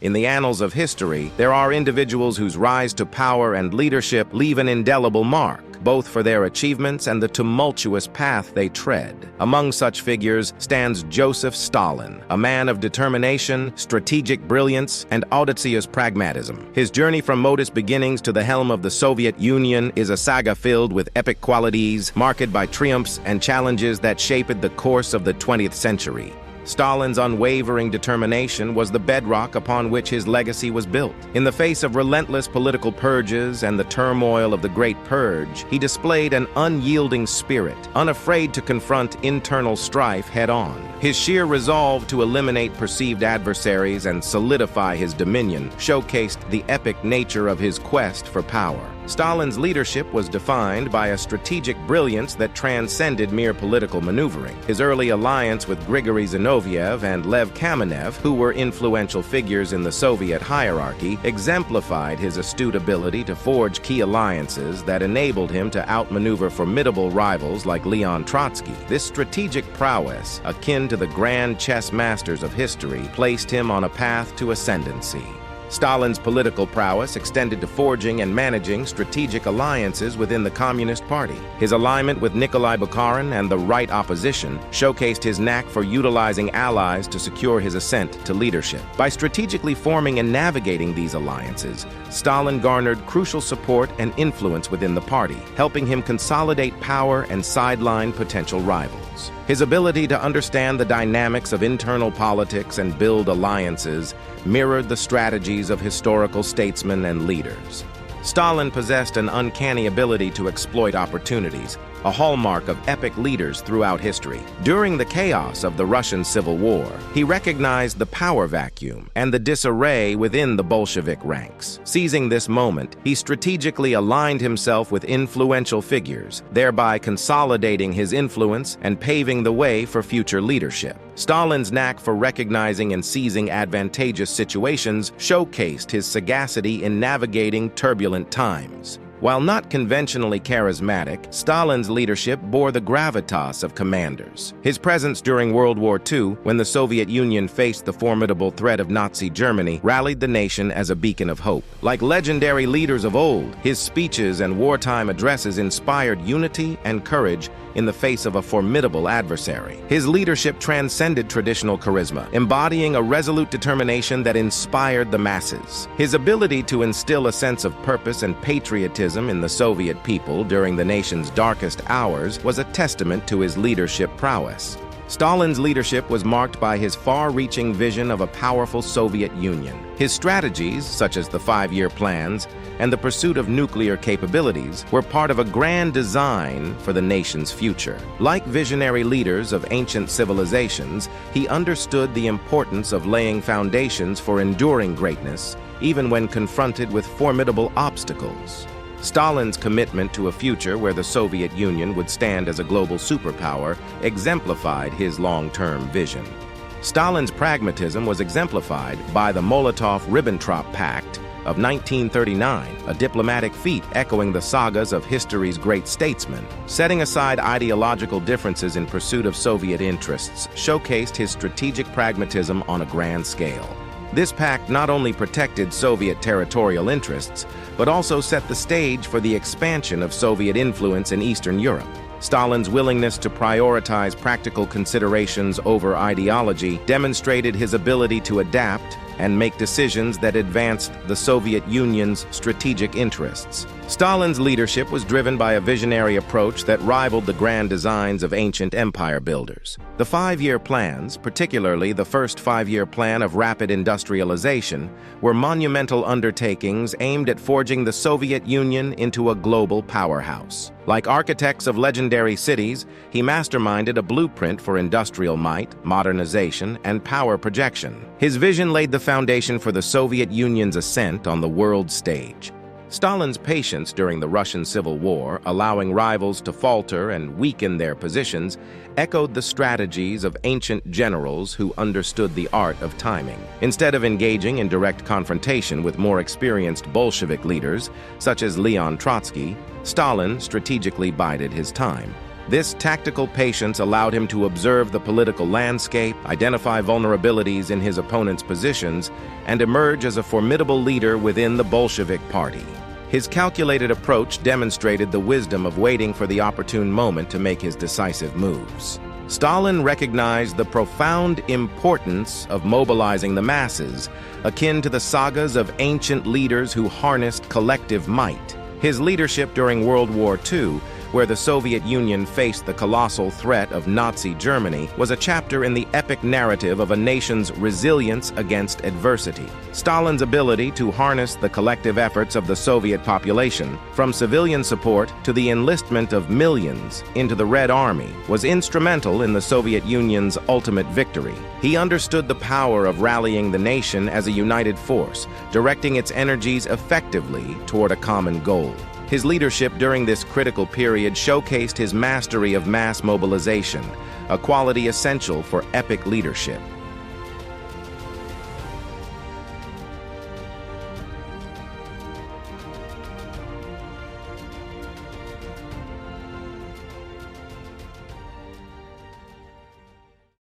In the annals of history, there are individuals whose rise to power and leadership leave an indelible mark, both for their achievements and the tumultuous path they tread. Among such figures stands Joseph Stalin, a man of determination, strategic brilliance, and audacious pragmatism. His journey from modest beginnings to the helm of the Soviet Union is a saga filled with epic qualities, marked by triumphs and challenges that shaped the course of the 20th century. Stalin's unwavering determination was the bedrock upon which his legacy was built. In the face of relentless political purges and the turmoil of the Great Purge, he displayed an unyielding spirit, unafraid to confront internal strife head-on. His sheer resolve to eliminate perceived adversaries and solidify his dominion showcased the epic nature of his quest for power. Stalin's leadership was defined by a strategic brilliance that transcended mere political maneuvering. His early alliance with Grigory Zinoviev and Lev Kamenev, who were influential figures in the Soviet hierarchy, exemplified his astute ability to forge key alliances that enabled him to outmaneuver formidable rivals like Leon Trotsky. This strategic prowess, akin to the grand chess masters of history, placed him on a path to ascendancy. Stalin's political prowess extended to forging and managing strategic alliances within the Communist Party. His alignment with Nikolai Bukharin and the right opposition showcased his knack for utilizing allies to secure his ascent to leadership. By strategically forming and navigating these alliances, Stalin garnered crucial support and influence within the party, helping him consolidate power and sideline potential rivals. His ability to understand the dynamics of internal politics and build alliances mirrored the strategies of historical statesmen and leaders. Stalin possessed an uncanny ability to exploit opportunities, a hallmark of epic leaders throughout history. During the chaos of the Russian Civil War, he recognized the power vacuum and the disarray within the Bolshevik ranks. Seizing this moment, he strategically aligned himself with influential figures, thereby consolidating his influence and paving the way for future leadership. Stalin's knack for recognizing and seizing advantageous situations showcased his sagacity in navigating turbulent times. While not conventionally charismatic, Stalin's leadership bore the gravitas of commanders. His presence during World War II, when the Soviet Union faced the formidable threat of Nazi Germany, rallied the nation as a beacon of hope. Like legendary leaders of old, his speeches and wartime addresses inspired unity and courage in the face of a formidable adversary. His leadership transcended traditional charisma, embodying a resolute determination that inspired the masses. His ability to instill a sense of purpose and patriotism in the Soviet people during the nation's darkest hours was a testament to his leadership prowess. Stalin's leadership was marked by his far-reaching vision of a powerful Soviet Union. His strategies, such as the 5-year plans and the pursuit of nuclear capabilities, were part of a grand design for the nation's future. Like visionary leaders of ancient civilizations, he understood the importance of laying foundations for enduring greatness, even when confronted with formidable obstacles. Stalin's commitment to a future where the Soviet Union would stand as a global superpower exemplified his long-term vision. Stalin's pragmatism was exemplified by the Molotov-Ribbentrop Pact of 1939, a diplomatic feat echoing the sagas of history's great statesmen. Setting aside ideological differences in pursuit of Soviet interests showcased his strategic pragmatism on a grand scale. This pact not only protected Soviet territorial interests, but also set the stage for the expansion of Soviet influence in Eastern Europe. Stalin's willingness to prioritize practical considerations over ideology demonstrated his ability to adapt and make decisions that advanced the Soviet Union's strategic interests. Stalin's leadership was driven by a visionary approach that rivaled the grand designs of ancient empire builders. The 5-year plans, particularly the first 5-year plan of rapid industrialization, were monumental undertakings aimed at forging the Soviet Union into a global powerhouse. Like architects of legendary cities, he masterminded a blueprint for industrial might, modernization, and power projection. His vision laid the foundation for the Soviet Union's ascent on the world stage. Stalin's patience during the Russian Civil War, allowing rivals to falter and weaken their positions, echoed the strategies of ancient generals who understood the art of timing. Instead of engaging in direct confrontation with more experienced Bolshevik leaders, such as Leon Trotsky, Stalin strategically bided his time. This tactical patience allowed him to observe the political landscape, identify vulnerabilities in his opponent's positions, and emerge as a formidable leader within the Bolshevik Party. His calculated approach demonstrated the wisdom of waiting for the opportune moment to make his decisive moves. Stalin recognized the profound importance of mobilizing the masses, akin to the sagas of ancient leaders who harnessed collective might. His leadership during World War II, where the Soviet Union faced the colossal threat of Nazi Germany, was a chapter in the epic narrative of a nation's resilience against adversity. Stalin's ability to harness the collective efforts of the Soviet population, from civilian support to the enlistment of millions into the Red Army, was instrumental in the Soviet Union's ultimate victory. He understood the power of rallying the nation as a united force, directing its energies effectively toward a common goal. His leadership during this critical period showcased his mastery of mass mobilization, a quality essential for epic leadership.